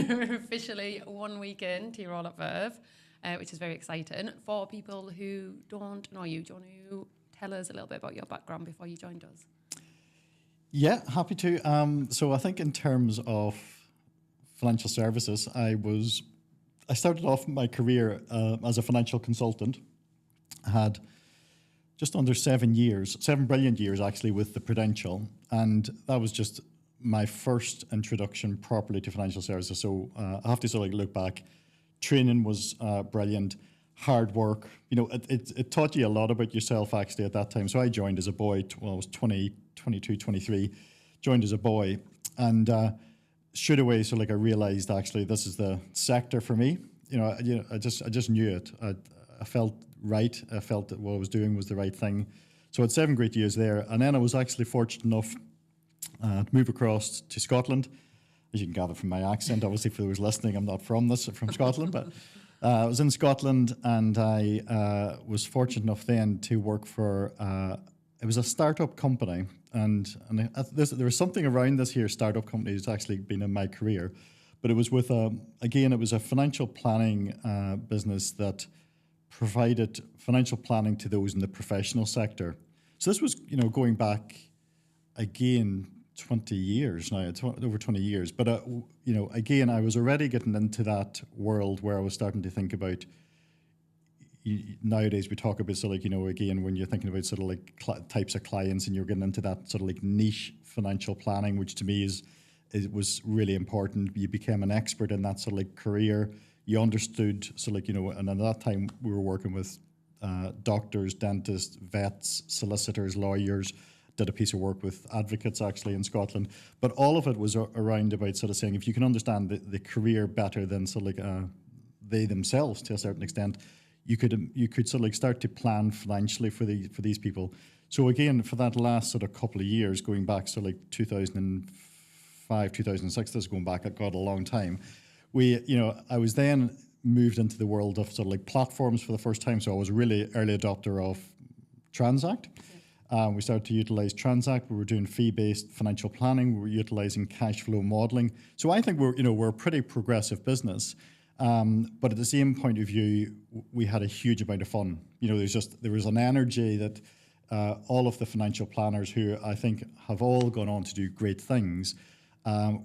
we're officially 1 week into your role at Verve, which is very exciting. For people who don't know you, do you want to tell us a little bit about your background before you joined us? Yeah, happy to. So I think in terms of financial services, I started off my career as a financial consultant. I had just under 7 brilliant years actually with the Prudential, and that was just my first introduction properly to financial services. So I have to sort of look back. Training was brilliant, hard work. It taught you a lot about yourself actually at that time. So I joined as a boy. I was 20, 22, 23. Joined as a boy, and straight away, so I realized actually this is the sector for me. I just knew it. I felt right. I felt that what I was doing was the right thing. So I had 7 great years there, and then I was actually fortunate enough to move across to Scotland. As you can gather from my accent, obviously for those listening, I'm not from Scotland, but I was in Scotland, and I was fortunate enough then to work for. It was a startup company, and there was something around this here startup company that's actually been in my career, but it was with it was a financial planning business that provided financial planning to those in the professional sector. So this was going back again 20 years now. It's over 20 years, but again I was already getting into that world where I was starting to think about. Nowadays we talk about again when you're thinking about types of clients, and you're getting into that niche financial planning, which to me was really important. You became an expert in that career. You understood and at that time we were working with doctors, dentists, vets, solicitors, lawyers. Did a piece of work with advocates actually in Scotland, but all of it was around about saying if you can understand the career better than they themselves to a certain extent, you could start to plan financially for these people. So again, for that last couple of years, going back 2005, 2006, this is going back a long time. I was then moved into the world of platforms for the first time. So I was a really early adopter of Transact. We started to utilize Transact. We were doing fee-based financial planning. We were utilizing cash flow modeling. So I think we're a pretty progressive business. But at the same point of view, we had a huge amount of fun. There was an energy that all of the financial planners, who I think have all gone on to do great things,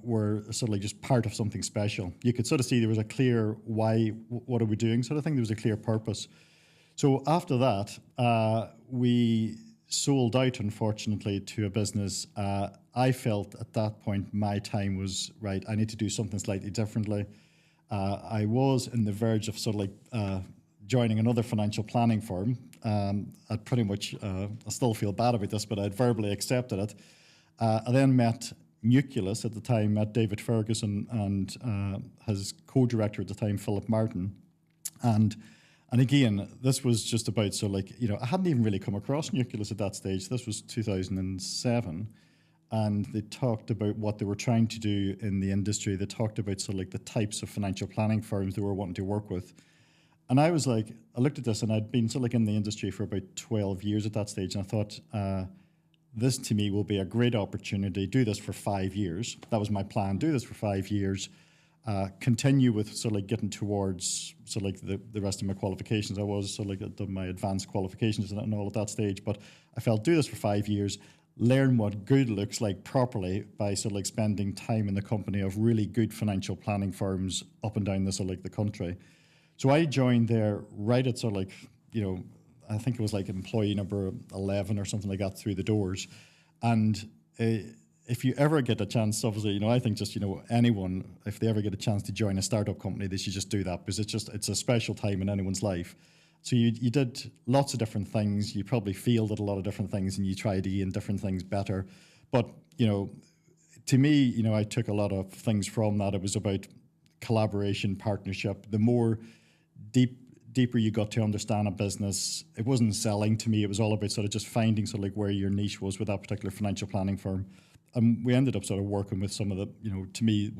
were just part of something special. You could see there was a clear why, what are we doing sort of thing. There was a clear purpose. So after that, we sold out, unfortunately, to a business. I felt at that point my time was right. I need to do something slightly differently. I was in the verge of joining another financial planning firm. I'd pretty much, I still feel bad about this, but I'd verbally accepted it. I then met Nucleus at the time, met David Ferguson and his co-director at the time, Philip Martin. And again, this was just about, I hadn't even really come across Nucleus at that stage. This was 2007. And they talked about what they were trying to do in the industry. They talked about the types of financial planning firms they were wanting to work with. And I was I looked at this, and I'd been in the industry for about 12 years at that stage. And I thought, this to me will be a great opportunity. Do this for 5 years. That was my plan. Do this for 5 years. Continue with getting towards the rest of my qualifications. I was I'd done my advanced qualifications and all at that stage. But I felt do this for 5 years. Learn what good looks like properly by spending time in the company of really good financial planning firms up and down the country. So I joined there right at I think it was employee number 11 or something like that through the doors. And if you ever get a chance, obviously, I think just, anyone, if they ever get a chance to join a startup company, they should just do that, because it's a special time in anyone's life. So you did lots of different things. You probably fielded a lot of different things, and you tried to gain different things better. But, to me, I took a lot of things from that. It was about collaboration, partnership. The more deeper you got to understand a business, it wasn't selling to me. It was all about just finding where your niche was with that particular financial planning firm. And we ended up working with some of the, to me,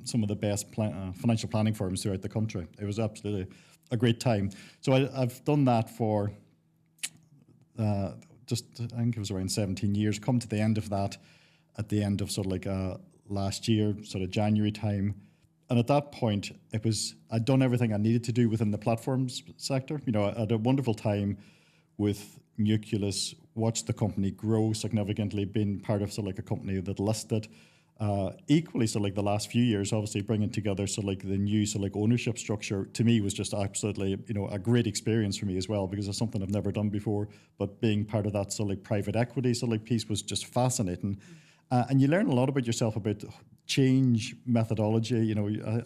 some of the best financial planning firms throughout the country. It was absolutely a great time. So I've done that for I think it was around 17 years. Come to the end of that, at the end of last year, January time, And at that point, I'd done everything I needed to do within the platforms sector. I had a wonderful time with Nucleus, watched the company grow significantly, been part of a company that listed. Equally, the last few years, obviously bringing together the new ownership structure to me was just absolutely a great experience for me as well, because it's something I've never done before. But being part of that private equity piece was just fascinating, and you learn a lot about yourself, about change methodology.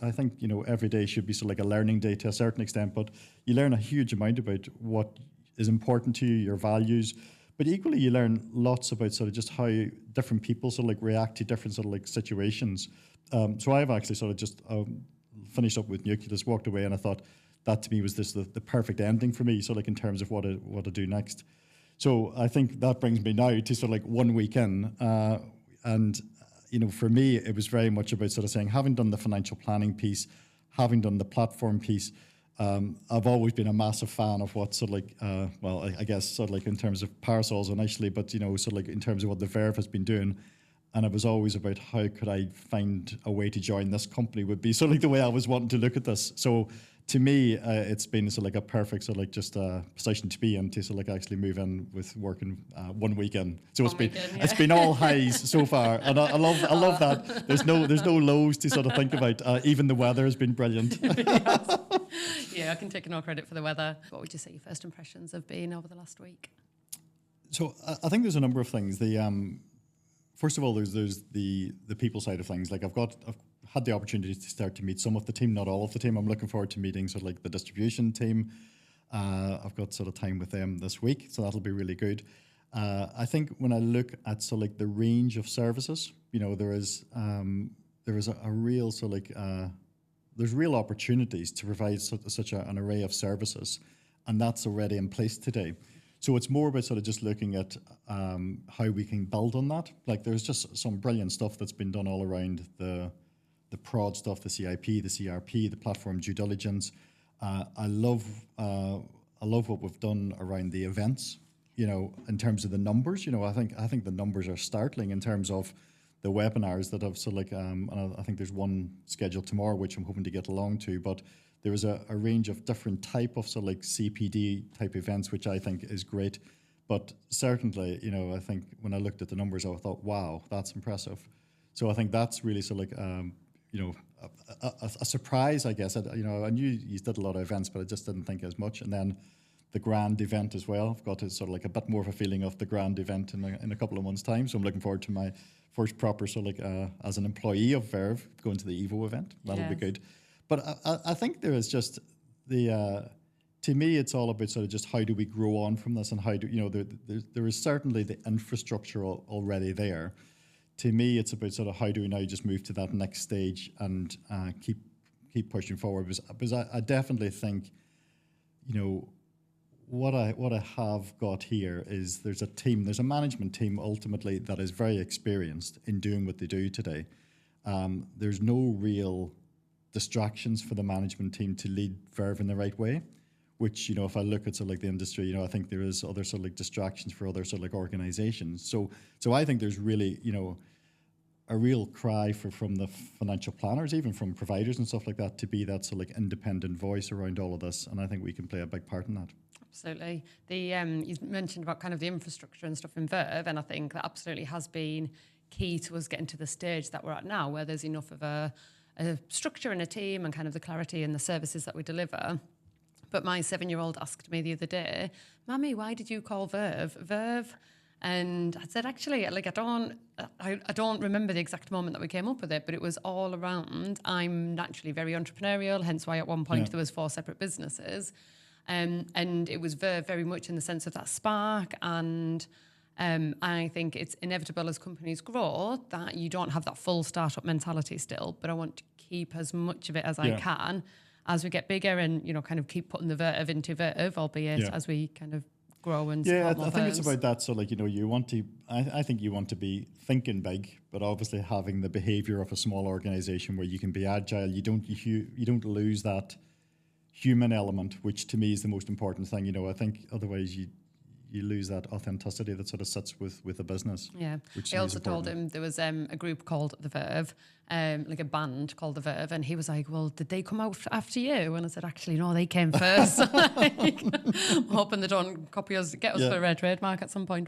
I think every day should be a learning day to a certain extent, but you learn a huge amount about what is important to you, your values. But equally, you learn lots about just how different people react to different situations. So I've actually just finished up with Nucleus, walked away, and I thought that to me was the perfect ending for me. In terms of what I do next. So I think that brings me now to 1 week in, and for me it was very much about saying, having done the financial planning piece, having done the platform piece. I've always been a massive fan of what I guess in terms of parasols initially, but in terms of what the Verve has been doing, and it was always about how could I find a way to join this company would be the way I was wanting to look at this. So to me, it's been a perfect position to be in, to actually move in with working 1 weekend. So it's been all highs so far, and I love that. There's no lows to think about. Even the weather has been brilliant. Yes. Yeah, I can take no credit for the weather. What would you say your first impressions have been over the last week? So I think there's a number of things. First of all, there's the people side of things. I've had the opportunity to start to meet some of the team, not all of the team. I'm looking forward to meeting the distribution team. I've got time with them this week, so that'll be really good. I think when I look at the range of services, there is a real there's real opportunities to provide such an array of services, and that's already in place today. So it's more about just looking at how we can build on that. There's just some brilliant stuff that's been done all around the prod stuff, the CIP, the CRP, the platform due diligence. I love what we've done around the events. In terms of the numbers, I think the numbers are startling in terms of the webinars that have and I think there's one scheduled tomorrow, which I'm hoping to get along to. But there is a range of different type of CPD type events, which I think is great. But certainly, I think when I looked at the numbers, I thought, wow, that's impressive. So I think that's really a surprise, I guess. I knew you did a lot of events, but I just didn't think as much. And then the grand event as well. I've got to a bit more of a feeling of the grand event in a couple of months' time. So I'm looking forward to my first proper as an employee of Verve, going to the Evo event. That'll be good. But I think there is just to me, it's all about just how do we grow on from this, and how do there is certainly the infrastructure already there. To me, it's about how do we now just move to that next stage and keep pushing forward. Because I definitely think, what I have got here is there's a management team ultimately that is very experienced in doing what they do today. There's no real distractions for the management team to lead Verve in the right way, which, if I look at the industry, I think there is other distractions for other organizations. So I think there's really, a real cry from the financial planners, even from providers and stuff like that, to be that independent voice around all of this, and I think we can play a big part in that. Absolutely. You mentioned about kind of the infrastructure and stuff in Verve, and I think that absolutely has been key to us getting to the stage that we're at now, where there's enough of a structure in a team and kind of the clarity in the services that we deliver. But my 7-year-old asked me the other day, "Mummy, why did you call Verve?" And I said, actually, I don't remember the exact moment that we came up with it, but it was all around, I'm naturally very entrepreneurial, hence why at one point there was 4 separate businesses. And it was very much in the sense of that spark. And I think it's inevitable as companies grow that you don't have that full startup mentality still, but I want to keep as much of it as I can as we get bigger and, kind of keep putting the Verve into Verve, albeit as we kind of grow and support more I think firms. it's about that. So you want to, I think you want to be thinking big, but obviously having the behavior of a small organization where you can be agile. You don't lose that human element, which to me is the most important thing. I think otherwise you lose that authenticity that sort of sits with the business. Yeah. Which I is also told important. him there was a group called the Verve, like a band called the Verve, and he was like, well, did they come out after you? And I said, actually, no, they came first. Like, I'm hoping they don't copy us, get us Yeah. for a red trademark at some point.